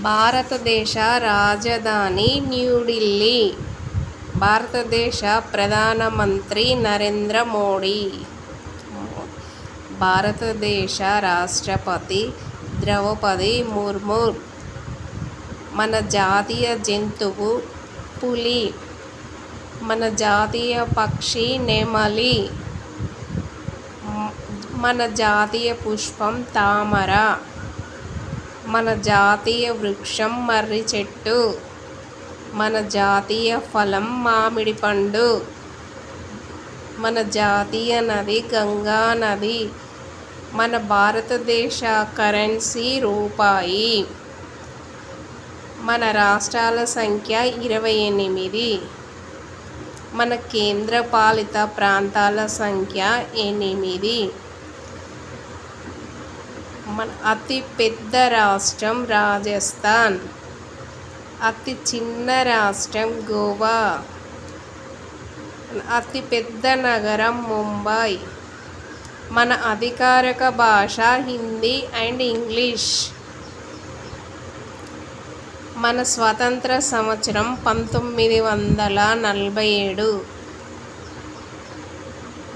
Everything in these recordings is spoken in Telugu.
భారతదేశ రాజధాని న్యూఢిల్లీ. భారతదేశ ప్రధానమంత్రి నరేంద్ర మోడీ. భారతదేశ రాష్ట్రపతి ద్రౌపది ముర్ము. మన జాతీయ జంతువు పులి. మన జాతీయ పక్షి నెమలి. మన జాతీయ పుష్పం తామర. మన జాతీయ వృక్షం మర్రి చెట్టు. మన జాతీయ ఫలం మామిడి పండు. మన జాతీయ నది గంగా నది. మన భారతదేశ కరెన్సీ రూపాయి. మన రాష్ట్రాల సంఖ్య 28. మన కేంద్రపాలిత ప్రాంతాల సంఖ్య 8. మన అతి పెద్ద రాష్ట్రం రాజస్థాన్. అతి చిన్న రాష్ట్రం గోవా. అతి పెద్ద నగరం ముంబై. మన అధికారిక భాష హిందీ అండ్ ఇంగ్లీష్. మన స్వతంత్ర సంవత్సరం 1947.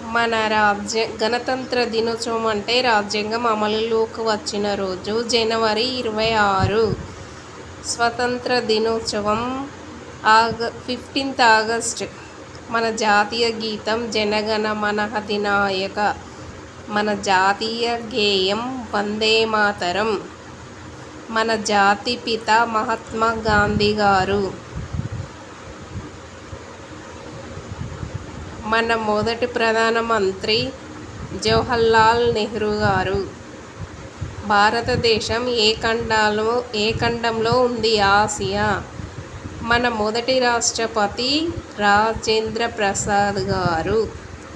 మన గణతంత్ర దినోత్సవం అంటే రాజ్యాంగం అమలులోకి వచ్చిన రోజు జనవరి 26. స్వతంత్ర దినోత్సవం 15th ఆగస్ట్. మన జాతీయ గీతం జనగణమన అధినాయక. మన జాతీయ గేయం వందే మాతరం. మన జాతిపిత మహాత్మా గాంధీ గారు. మన మొదటి ప్రధానమంత్రి జవహర్లాల్ నెహ్రూ గారు. భారతదేశం ఏ ఖండంలో ఉంది? ఆసియా. మన మొదటి రాష్ట్రపతి రాజేంద్ర ప్రసాద్ గారు.